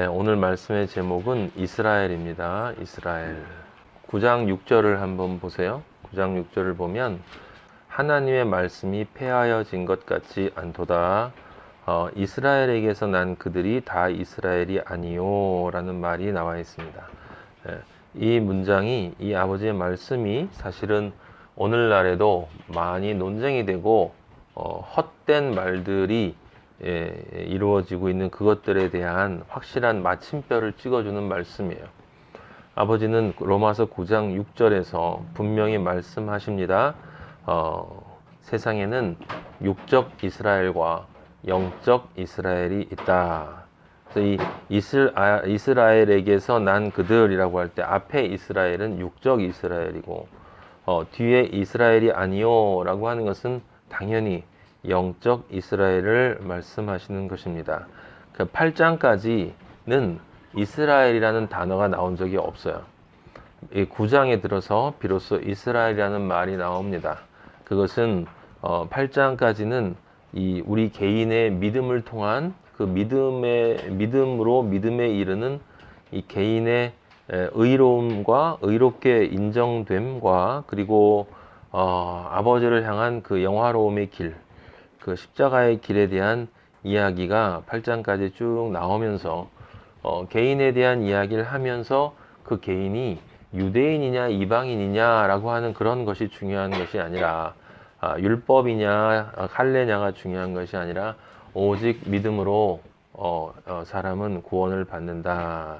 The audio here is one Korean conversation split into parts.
오늘 말씀의 제목은 이스라엘입니다. 이스라엘. 9장 6절을 한번 보세요. 9장 6절을 보면 하나님의 말씀이 폐하여진 것 같지 않도다. 이스라엘에게서 난 그들이 다 이스라엘이 아니요 라는 말이 나와 있습니다. 이 문장이, 이 아버지의 말씀이 사실은 오늘날에도 많이 논쟁이 되고 헛된 말들이 이루어지고 있는 그것들에 대한 확실한 마침표를 찍어주는 말씀이에요. 아버지는 로마서 9장 6절에서 분명히 말씀하십니다. 세상에는 육적 이스라엘과 영적 이스라엘이 있다. 그래서 이 이스라엘에게서 난 그들이라고 할 때 앞에 이스라엘은 육적 이스라엘이고 뒤에 이스라엘이 아니요 라고 하는 것은 당연히 영적 이스라엘을 말씀하시는 것입니다. 그 8장까지는 이스라엘이라는 단어가 나온 적이 없어요. 이 9장에 들어서 비로소 이스라엘이라는 말이 나옵니다. 그것은 8장까지는 이 우리 개인의 믿음을 통한 그 믿음으로 믿음에 이르는 이 개인의 의로움과 의롭게 인정됨과 그리고 아버지를 향한 그 영화로움의 길, 그 십자가의 길에 대한 이야기가 8장까지 쭉 나오면서 개인에 대한 이야기를 하면서 그 개인이 유대인이냐 이방인이냐라고 하는 그런 것이 중요한 것이 아니라 율법이냐 할례냐가 중요한 것이 아니라 오직 믿음으로 사람은 구원을 받는다라고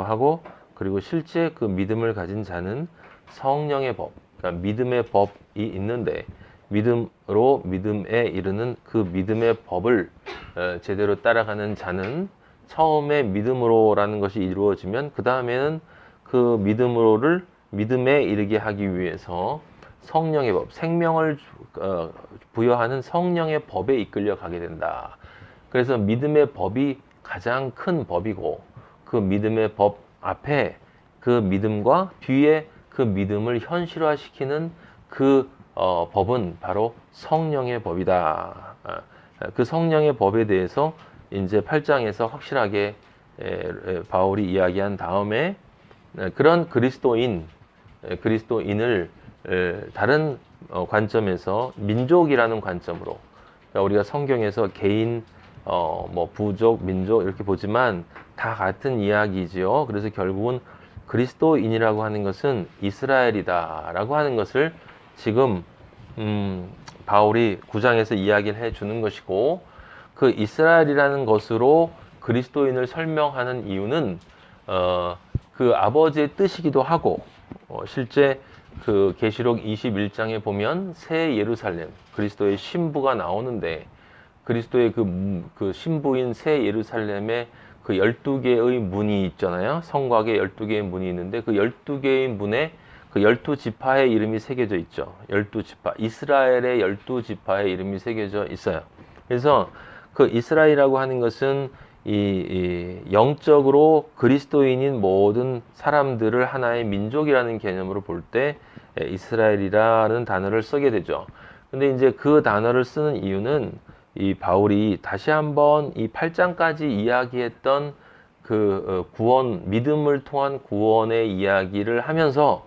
하고, 그리고 실제 그 믿음을 가진 자는 성령의 법, 그러니까 믿음의 법이 있는데 믿음으로 믿음에 이르는 그 믿음의 법을 제대로 따라가는 자는 처음에 믿음으로라는 것이 이루어지면 그 다음에는 그 믿음으로를 믿음에 이르게 하기 위해서 성령의 법, 생명을 부여하는 성령의 법에 이끌려 가게 된다. 그래서 믿음의 법이 가장 큰 법이고 그 믿음의 법 앞에 그 믿음과 뒤에 그 믿음을 현실화시키는 그 법은 바로 성령의 법이다. 그 성령의 법에 대해서 이제 8장에서 확실하게 바울이 이야기한 다음에 그런 그리스도인을 다른 관점에서 민족이라는 관점으로, 그러니까 우리가 성경에서 개인, 부족, 민족 이렇게 보지만 다 같은 이야기지요. 그래서 결국은 그리스도인이라고 하는 것은 이스라엘이다라고 하는 것을 지금 바울이 9장에서 이야기를 해주는 것이고, 그 이스라엘이라는 것으로 그리스도인을 설명하는 이유는 그 아버지의 뜻이기도 하고, 실제 그 계시록 21장에 보면 새 예루살렘, 그리스도의 신부가 나오는데 그리스도의 그 신부인 새 예루살렘에 그 12개의 문이 있잖아요. 성곽에 12개의 문이 있는데 그 12개의 문에 그 12지파의 이름이 새겨져 있죠. 12지파, 이스라엘의 12지파의 이름이 새겨져 있어요. 그래서 그 이스라엘이라고 하는 것은 이 영적으로 그리스도인인 모든 사람들을 하나의 민족이라는 개념으로 볼 때 이스라엘이라는 단어를 쓰게 되죠. 근데 이제 그 단어를 쓰는 이유는 이 바울이 다시 한번 이 8장까지 이야기했던 그 구원, 믿음을 통한 구원의 이야기를 하면서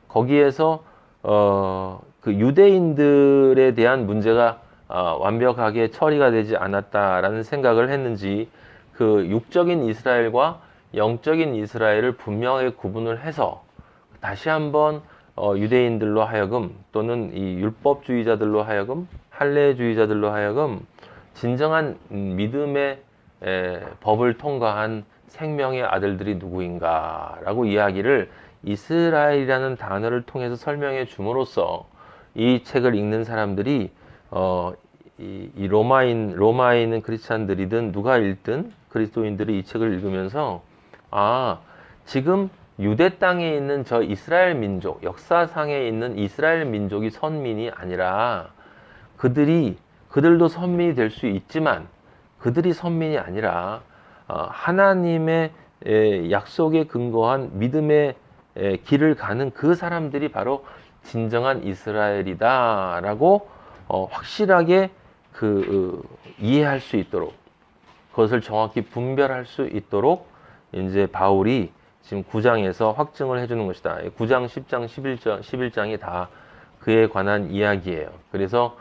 거기에서 그 유대인들에 대한 문제가 완벽하게 처리가 되지 않았다라는 생각을 했는지 그 육적인 이스라엘과 영적인 이스라엘을 분명하게 구분을 해서 다시 한번 유대인들로 하여금 또는 이 율법주의자들로 하여금 할례주의자들로 하여금 진정한 믿음의 법을 통과한 생명의 아들들이 누구인가라고 이야기를 이스라엘이라는 단어를 통해서 설명해 줌으로써 이 책을 읽는 사람들이 이 로마에 있는 크리스찬들이든 누가 읽든 그리스도인들이 이 책을 읽으면서 지금 유대 땅에 있는 저 이스라엘 민족, 역사상에 있는 이스라엘 민족이 선민이 아니라 그들도 선민이 될 수 있지만 그들이 선민이 아니라 하나님의 약속에 근거한 믿음의 길을 가는 그 사람들이 바로 진정한 이스라엘이다라고 확실하게 이해할 수 있도록 그것을 정확히 분별할 수 있도록 이제 바울이 지금 9장에서 확증을 해주는 것이다. 9장, 10장, 11장이 다 그에 관한 이야기예요. 그래서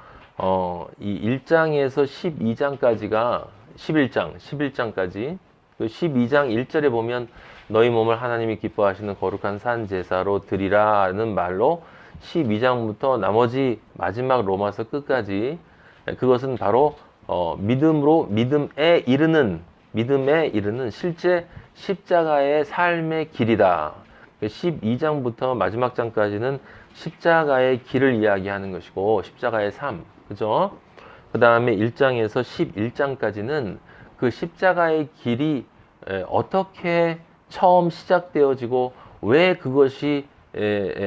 이 1장에서 12장까지가 11장까지 그 12장 1절에 보면 너희 몸을 하나님이 기뻐하시는 거룩한 산 제사로 드리라는 말로 12장부터 나머지 마지막 로마서 끝까지 그것은 바로 믿음에 이르는 실제 십자가의 삶의 길이다. 12장부터 마지막 장까지는 십자가의 길을 이야기하는 것이고 십자가의 삶, 그죠? 그 다음에 1장에서 11장까지는 그 십자가의 길이 어떻게 처음 시작되어지고 왜 그것이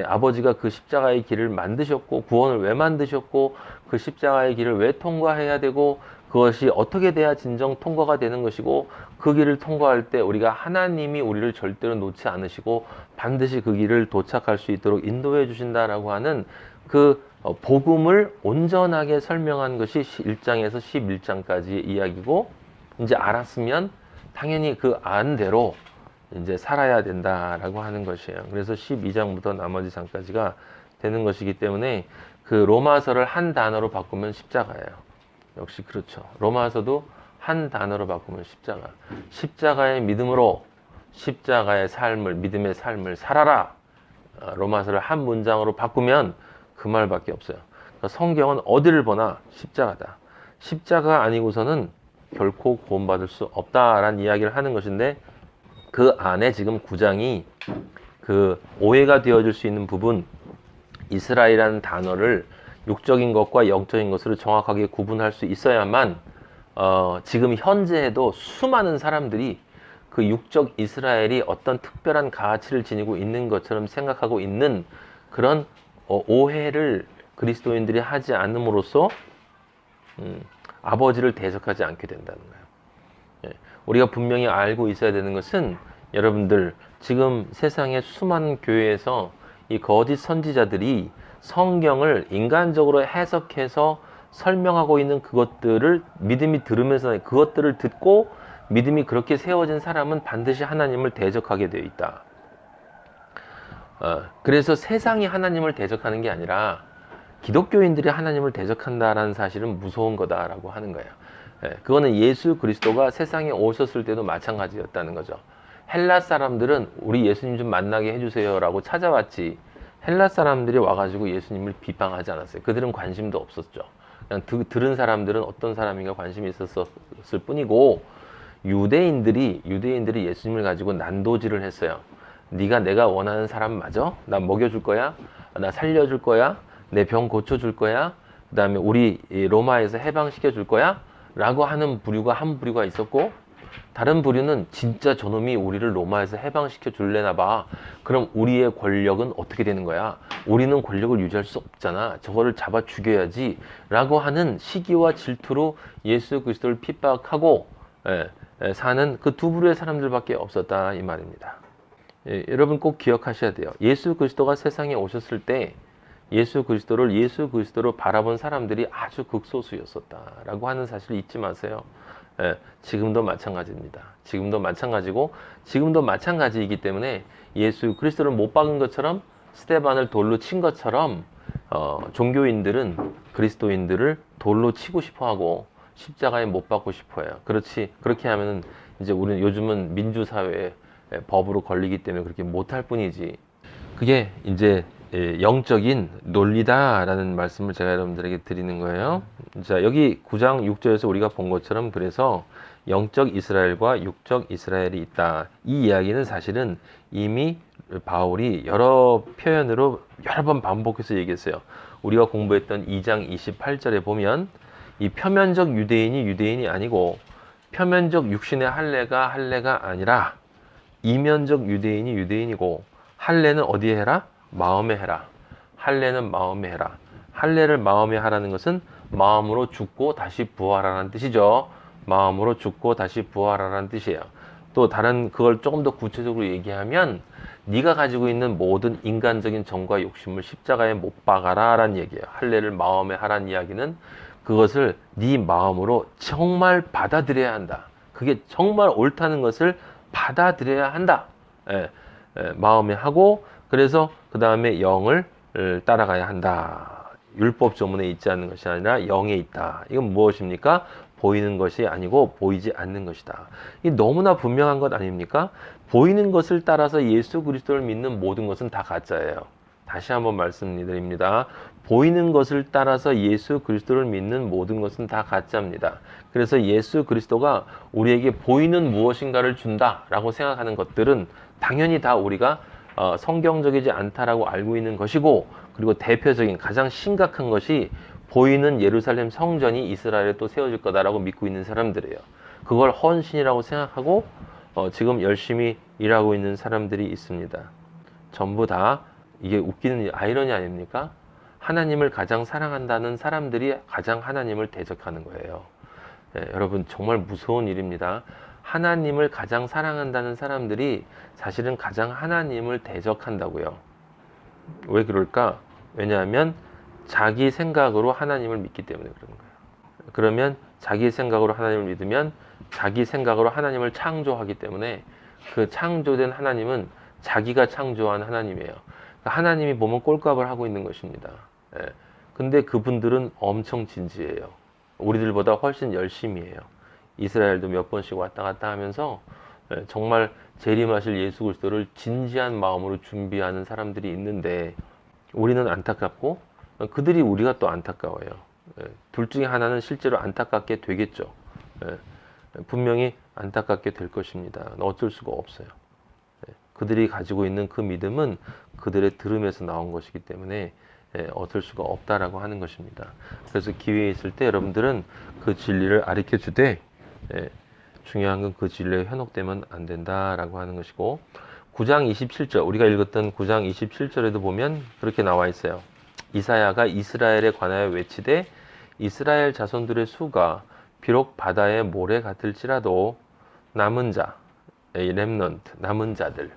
아버지가 그 십자가의 길을 만드셨고 구원을 왜 만드셨고 그 십자가의 길을 왜 통과해야 되고 그것이 어떻게 돼야 진정 통과가 되는 것이고 그 길을 통과할 때 우리가 하나님이 우리를 절대로 놓지 않으시고 반드시 그 길을 도착할 수 있도록 인도해 주신다라고 하는 그 복음을 온전하게 설명한 것이 1장에서 11장까지의 이야기고 이제 알았으면 당연히 그 안대로 이제 살아야 된다라고 하는 것이에요. 그래서 12장부터 나머지 장까지가 되는 것이기 때문에 그 로마서를 한 단어로 바꾸면 십자가예요. 역시 그렇죠. 로마서도 한 단어로 바꾸면 십자가. 십자가의 믿음으로 십자가의 삶을, 믿음의 삶을 살아라. 로마서를 한 문장으로 바꾸면 그 말밖에 없어요. 그러니까 성경은 어디를 보나 십자가다. 십자가 아니고서는 결코 구원받을 수 없다라는 이야기를 하는 것인데 그 안에 지금 9장이 그 오해가 되어질 수 있는 부분, 이스라엘이라는 단어를 육적인 것과 영적인 것으로 정확하게 구분할 수 있어야만 지금 현재에도 수많은 사람들이 그 육적 이스라엘이 어떤 특별한 가치를 지니고 있는 것처럼 생각하고 있는 그런 오해를 그리스도인들이 하지 않음으로써 아버지를 대적하지 않게 된다는 거예요. 예, 우리가 분명히 알고 있어야 되는 것은 여러분들 지금 세상의 수많은 교회에서 이 거짓 선지자들이 성경을 인간적으로 해석해서 설명하고 있는 그것들을 믿음이 들으면서 그것들을 듣고 믿음이 그렇게 세워진 사람은 반드시 하나님을 대적하게 되어 있다. 그래서 세상이 하나님을 대적하는 게 아니라 기독교인들이 하나님을 대적한다라는 사실은 무서운 거다라고 하는 거예요. 그거는 예수 그리스도가 세상에 오셨을 때도 마찬가지였다는 거죠. 헬라 사람들은 우리 예수님 좀 만나게 해주세요라고 찾아왔지 헬라 사람들이 와가지고 예수님을 비방하지 않았어요. 그들은 관심도 없었죠. 그냥 들은 사람들은 어떤 사람인가 관심이 있었을 뿐이고 유대인들이 예수님을 가지고 난도질을 했어요. 네가 내가 원하는 사람 맞아? 나 먹여줄 거야? 나 살려줄 거야? 내 병 고쳐줄 거야? 그 다음에 우리 로마에서 해방시켜줄 거야? 라고 하는 부류가 한 부류가 있었고 다른 부류는 진짜 저놈이 우리를 로마에서 해방시켜 줄래나 봐. 그럼 우리의 권력은 어떻게 되는 거야? 우리는 권력을 유지할 수 없잖아. 저거를 잡아 죽여야지. 라고 하는 시기와 질투로 예수 그리스도를 핍박하고 사는 그 두 부류의 사람들밖에 없었다 이 말입니다. 여러분 꼭 기억하셔야 돼요. 예수 그리스도가 세상에 오셨을 때 예수 그리스도로 바라본 사람들이 아주 극소수였었다라고 하는 사실을 잊지 마세요. 지금도 마찬가지입니다. 지금도 마찬가지고 지금도 마찬가지이기 때문에 예수 그리스도를 못 박은 것처럼 스데반을 돌로 친 것처럼 종교인들은 그리스도인들을 돌로 치고 싶어하고 십자가에 못 박고 싶어해요. 그렇게 하면은 이제 우리는 요즘은 민주사회에 법으로 걸리기 때문에 그렇게 못할 뿐이지. 그게 이제 영적인 논리다라는 말씀을 제가 여러분들에게 드리는 거예요. 자, 여기 9장 6절에서 우리가 본 것처럼 그래서 영적 이스라엘과 육적 이스라엘이 있다. 이 이야기는 사실은 이미 바울이 여러 표현으로 여러 번 반복해서 얘기했어요. 우리가 공부했던 2장 28절에 보면 이 표면적 유대인이 아니고 표면적 육신의 할례가 아니라 이면적 유대인이고 할례는 어디에 해라? 마음에 해라. 할례는 마음에 해라. 할례를 마음에 하라는 것은 마음으로 죽고 다시 부활하라는 뜻이죠. 마음으로 죽고 다시 부활하라는 뜻이에요. 또 다른 그걸 조금 더 구체적으로 얘기하면 네가 가지고 있는 모든 인간적인 정과 욕심을 십자가에 못 박아라 라는 얘기예요. 할례를 마음에 하라는 이야기는 그것을 네 마음으로 정말 받아들여야 한다. 그게 정말 옳다는 것을 받아들여야 한다. 마음에 하고, 그래서 그 다음에 영을 따라가야 한다. 율법 조문에 있지 않는 것이 아니라 영에 있다. 이건 무엇입니까? 보이는 것이 아니고 보이지 않는 것이다. 이 너무나 분명한 것 아닙니까? 보이는 것을 따라서 예수 그리스도를 믿는 모든 것은 다 가짜예요. 다시 한번 말씀드립니다. 보이는 것을 따라서 예수 그리스도를 믿는 모든 것은 다 가짜입니다. 그래서 예수 그리스도가 우리에게 보이는 무엇인가를 준다라고 생각하는 것들은 당연히 다 우리가 성경적이지 않다라고 알고 있는 것이고, 그리고 대표적인 가장 심각한 것이 보이는 예루살렘 성전이 이스라엘에 또 세워질 거다라고 믿고 있는 사람들이에요. 그걸 헌신이라고 생각하고 지금 열심히 일하고 있는 사람들이 있습니다. 전부 다 이게 웃기는 아이러니 아닙니까? 하나님을 가장 사랑한다는 사람들이 가장 하나님을 대적하는 거예요. 여러분 정말 무서운 일입니다. 하나님을 가장 사랑한다는 사람들이 사실은 가장 하나님을 대적한다고요. 왜 그럴까? 왜냐하면 자기 생각으로 하나님을 믿기 때문에 그런 거예요. 그러면 자기 생각으로 하나님을 믿으면 자기 생각으로 하나님을 창조하기 때문에 그 창조된 하나님은 자기가 창조한 하나님이에요. 그러니까 하나님이 보면 꼴값을 하고 있는 것입니다. 근데 그분들은 엄청 진지해요. 우리들보다 훨씬 열심히 해요. 이스라엘도 몇 번씩 왔다 갔다 하면서 정말 재림하실 예수 그리스도를 진지한 마음으로 준비하는 사람들이 있는데, 우리는 안타깝고 그들이 우리가 또 안타까워요. 둘 중에 하나는 실제로 안타깝게 되겠죠. 분명히 안타깝게 될 것입니다. 어쩔 수가 없어요. 그들이 가지고 있는 그 믿음은 그들의 들음에서 나온 것이기 때문에 어쩔 수가 없다라고 하는 것입니다. 그래서 기회에 있을 때 여러분들은 그 진리를 가르쳐 주되, 중요한 건 그 진리에 현혹되면 안 된다라고 하는 것이고, 9장 27절, 우리가 읽었던 9장 27절에도 보면 그렇게 나와 있어요. 이사야가 이스라엘에 관하여 외치되 이스라엘 자손들의 수가 비록 바다의 모래 같을지라도 남은 자, 렘넌트, 남은 자들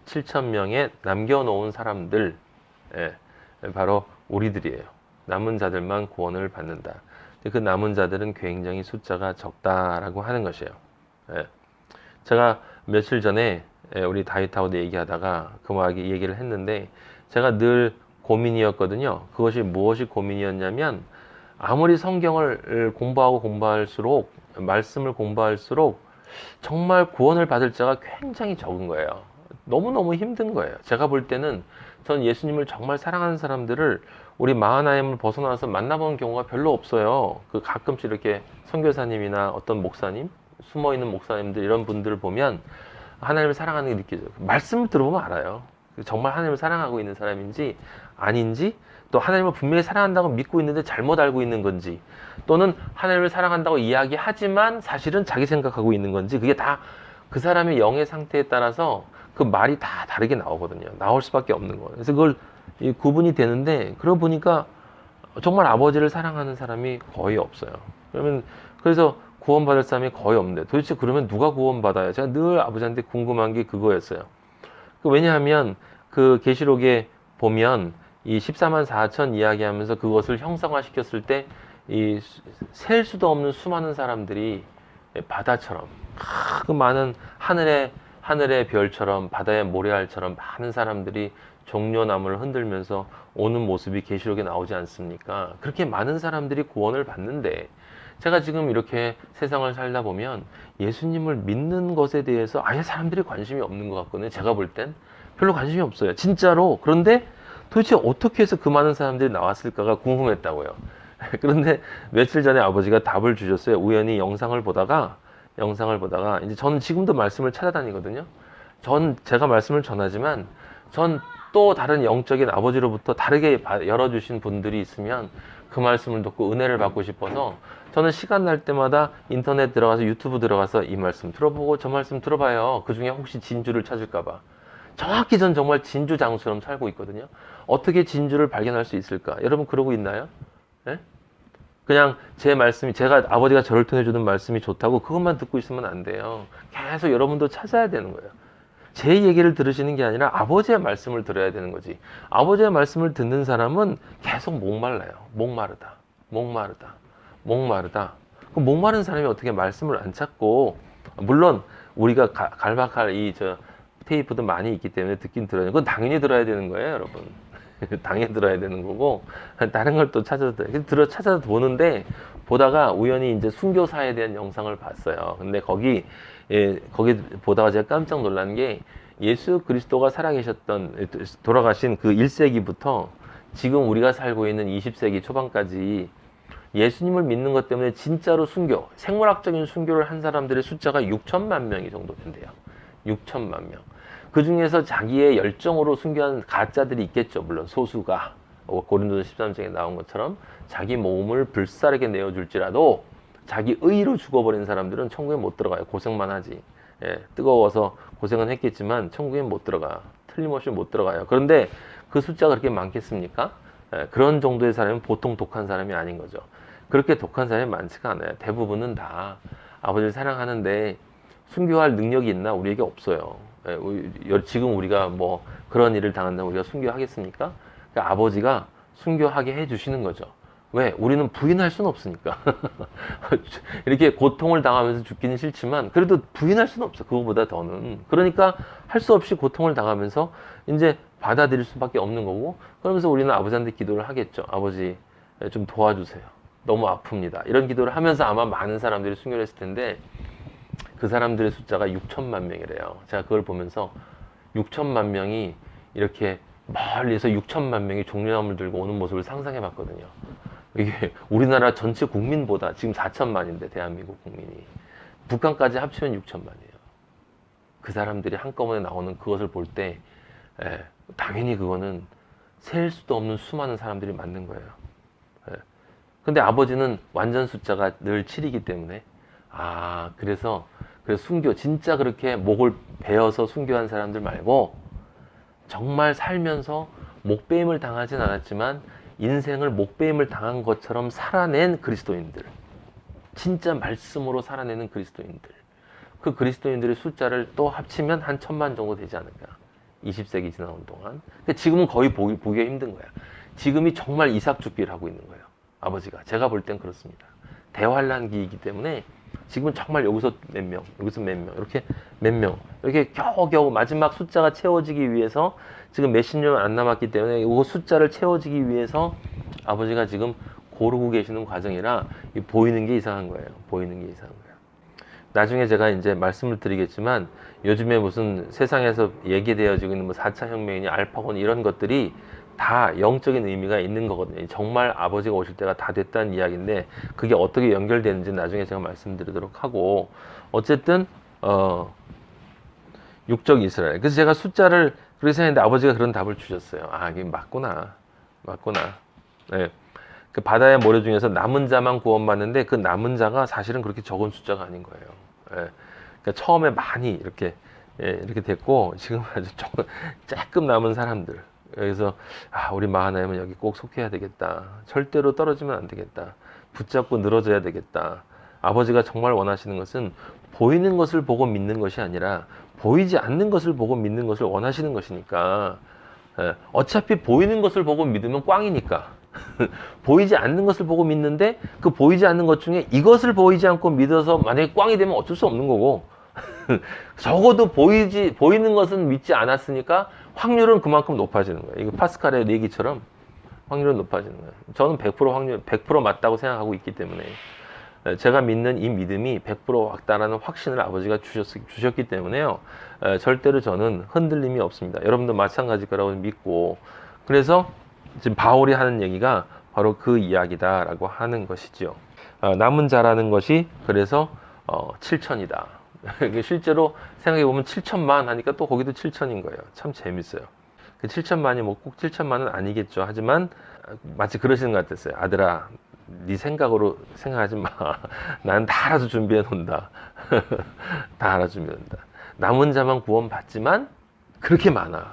7,000명의 남겨놓은 사람들, 바로 우리들이에요. 남은 자들만 구원을 받는다. 그 남은 자들은 굉장히 숫자가 적다라고 하는 것이에요. 제가 며칠 전에 우리 다윗하고도 얘기하다가 그만하게 얘기를 했는데, 제가 늘 고민이었거든요. 그것이 무엇이 고민이었냐면, 아무리 성경을 공부할수록, 말씀을 공부할수록 정말 구원을 받을 자가 굉장히 적은 거예요. 너무너무 힘든 거예요. 제가 볼 때는 전 예수님을 정말 사랑하는 사람들을 우리 마하나임을 벗어나서 만나본 경우가 별로 없어요. 그 가끔씩 이렇게 선교사님이나 어떤 목사님, 숨어있는 목사님들 이런 분들을 보면 하나님을 사랑하는 게 느껴져요. 말씀을 들어보면 알아요. 정말 하나님을 사랑하고 있는 사람인지 아닌지, 또 하나님을 분명히 사랑한다고 믿고 있는데 잘못 알고 있는 건지, 또는 하나님을 사랑한다고 이야기하지만 사실은 자기 생각하고 있는 건지, 그게 다 그 사람의 영의 상태에 따라서 그 말이 다 다르게 나오거든요. 나올 수밖에 없는 거예요. 그래서 그걸 구분이 되는데, 그러고 보니까 정말 아버지를 사랑하는 사람이 거의 없어요. 그래서 구원받을 사람이 거의 없는데, 도대체 그러면 누가 구원받아요? 제가 늘 아버지한테 궁금한 게 그거였어요. 왜냐하면 그 계시록에 보면 이 14만 4천 이야기하면서 그것을 형상화시켰을 때 이 셀 수도 없는 수많은 사람들이 바다처럼, 그 많은 하늘의 별처럼, 바다의 모래알처럼 많은 사람들이 종려나무를 흔들면서 오는 모습이 계시록에 나오지 않습니까? 그렇게 많은 사람들이 구원을 받는데, 제가 지금 이렇게 세상을 살다 보면 예수님을 믿는 것에 대해서 아예 사람들이 관심이 없는 것 같거든요. 제가 볼 땐 별로 관심이 없어요. 진짜로. 그런데 도대체 어떻게 해서 그 많은 사람들이 나왔을까가 궁금했다고요. 그런데 며칠 전에 아버지가 답을 주셨어요. 우연히 영상을 보다가 이제 저는 지금도 말씀을 찾아다니거든요. 제가 말씀을 전하지만 전 또 다른 영적인 아버지로부터 다르게 열어주신 분들이 있으면 그 말씀을 듣고 은혜를 받고 싶어서 저는 시간 날 때마다 인터넷 들어가서 유튜브 들어가서 이 말씀 들어보고 저 말씀 들어봐요. 그 중에 혹시 진주를 찾을까봐. 정확히 전 정말 진주 장수처럼 살고 있거든요. 어떻게 진주를 발견할 수 있을까? 여러분 그러고 있나요? 네? 그냥 제 말씀이, 제가 아버지가 저를 통해 주는 말씀이 좋다고 그것만 듣고 있으면 안 돼요. 계속 여러분도 찾아야 되는 거예요. 제 얘기를 들으시는 게 아니라 아버지의 말씀을 들어야 되는 거지. 아버지의 말씀을 듣는 사람은 계속 목말라요. 목마르다. 그 목마른 사람이 어떻게 말씀을 안 찾고 물론 우리가 갈박할 이 저 테이프도 많이 있기 때문에 듣긴 들어요. 그건 당연히 들어야 되는 거예요, 여러분. 당연히 들어야 되는 거고 다른 걸 또 찾아서 찾아서 보는데 보다가 우연히 이제 순교사에 대한 영상을 봤어요. 근데 거기 보다가 제가 깜짝 놀란 게 예수 그리스도가 살아계셨던 돌아가신 그 1세기부터 지금 우리가 살고 있는 20세기 초반까지 예수님을 믿는 것 때문에 진짜로 순교, 생물학적인 순교를 한 사람들의 숫자가 6천만 명이 정도 된대요. 6천만 명. 그 중에서 자기의 열정으로 순교한 가짜들이 있겠죠. 물론 소수가 고린도서 13장에 나온 것처럼 자기 몸을 불사르게 내어줄지라도 자기 의로 죽어버린 사람들은 천국에 못 들어가요. 고생만 하지. 예, 뜨거워서 고생은 했겠지만 천국에 못 들어가. 틀림없이 못 들어가요. 그런데 그 숫자가 그렇게 많겠습니까? 예, 그런 정도의 사람은 보통 독한 사람이 아닌 거죠. 그렇게 독한 사람이 많지가 않아요. 대부분은 다 아버지를 사랑하는데 순교할 능력이 있나? 우리에게 없어요. 예, 지금 우리가 뭐 그런 일을 당한다면 우리가 순교하겠습니까? 그러니까 아버지가 순교하게 해주시는 거죠. 왜? 우리는 부인할 수는 없으니까. 이렇게 고통을 당하면서 죽기는 싫지만 그래도 부인할 수는 없어. 그거보다 더는. 그러니까 할 수 없이 고통을 당하면서 이제 받아들일 수밖에 없는 거고 그러면서 우리는 아버지한테 기도를 하겠죠. 아버지 좀 도와주세요. 너무 아픕니다. 이런 기도를 하면서 아마 많은 사람들이 순교를 했을 텐데 그 사람들의 숫자가 6천만 명이래요. 제가 그걸 보면서 6천만 명이 이렇게 멀리서 6천만 명이 종려나무를 들고 오는 모습을 상상해 봤거든요. 이게 우리나라 전체 국민보다 지금 4천만인데 대한민국 국민이 북한까지 합치면 6천만이에요. 그 사람들이 한꺼번에 나오는 그것을 볼 때 당연히 그거는 셀 수도 없는 수많은 사람들이 맞는 거예요. 근데 아버지는 완전 숫자가 늘 7이기 때문에 그래서 순교 진짜 그렇게 목을 베어서 순교한 사람들 말고 정말 살면서 목베임을 당하진 않았지만 인생을 목베임을 당한 것처럼 살아낸 그리스도인들, 진짜 말씀으로 살아내는 그리스도인들, 그 그리스도인들의 숫자를 또 합치면 한 1,000만 정도 되지 않을까. 20세기 지나온 동안. 근데 지금은 거의 보기가 힘든 거야. 지금이 정말 이삭죽기를 하고 있는 거예요. 아버지가. 제가 볼 땐 그렇습니다. 대환란기이기 때문에 지금은 정말 여기서 몇 명, 여기서 몇 명, 이렇게 몇 명, 이렇게 겨우겨우 마지막 숫자가 채워지기 위해서 지금 몇십 년 안 남았기 때문에 이 숫자를 채워지기 위해서 아버지가 지금 고르고 계시는 과정이라 보이는 게 이상한 거예요. 보이는 게 이상한 거예요. 나중에 제가 이제 말씀을 드리겠지만 요즘에 무슨 세상에서 얘기되어지고 있는 뭐 4차 혁명이냐 알파고니 이런 것들이 다 영적인 의미가 있는 거거든요. 정말 아버지가 오실 때가 다 됐다는 이야기인데 그게 어떻게 연결되는지 나중에 제가 말씀드리도록 하고 어쨌든 육적 이스라엘. 그래서 제가 숫자를 그렇게 생각했는데 아버지가 그런 답을 주셨어요. 이게 맞구나. 네. 그 바다의 모래 중에서 남은 자만 구원받는데 그 남은 자가 사실은 그렇게 적은 숫자가 아닌 거예요. 네. 그러니까 처음에 많이 이렇게 됐고 지금 아주 조금 남은 사람들. 그래서 우리 마하나임은 여기 꼭 속해야 되겠다. 절대로 떨어지면 안 되겠다. 붙잡고 늘어져야 되겠다. 아버지가 정말 원하시는 것은 보이는 것을 보고 믿는 것이 아니라 보이지 않는 것을 보고 믿는 것을 원하시는 것이니까 어차피 보이는 것을 보고 믿으면 꽝이니까 보이지 않는 것을 보고 믿는데 그 보이지 않는 것 중에 이것을 보이지 않고 믿어서 만약에 꽝이 되면 어쩔 수 없는 거고 적어도 보이는 것은 믿지 않았으니까 확률은 그만큼 높아지는 거예요. 이거 파스칼의 내기처럼 확률은 높아지는 거예요. 저는 100% 맞다고 생각하고 있기 때문에 제가 믿는 이 믿음이 100% 맞다라는 확신을 아버지가 주셨기 때문에요. 절대로 저는 흔들림이 없습니다. 여러분도 마찬가지일 거라고 믿고 그래서 지금 바울이 하는 얘기가 바로 그 이야기다라고 하는 것이죠. 남은 자라는 것이 그래서 7천이다. 실제로 생각해보면 7천만 하니까 또 거기도 7천인 거예요. 참 재밌어요. 그 7천만이 뭐 꼭 7천만은 아니겠죠. 하지만 마치 그러시는 것 같았어요. 아들아, 네 생각으로 생각하지 마. 난 다 알아서 준비해 놓는다. 다 알아서 준비해 놓는다. 남은 자만 구원받지만 그렇게 많아.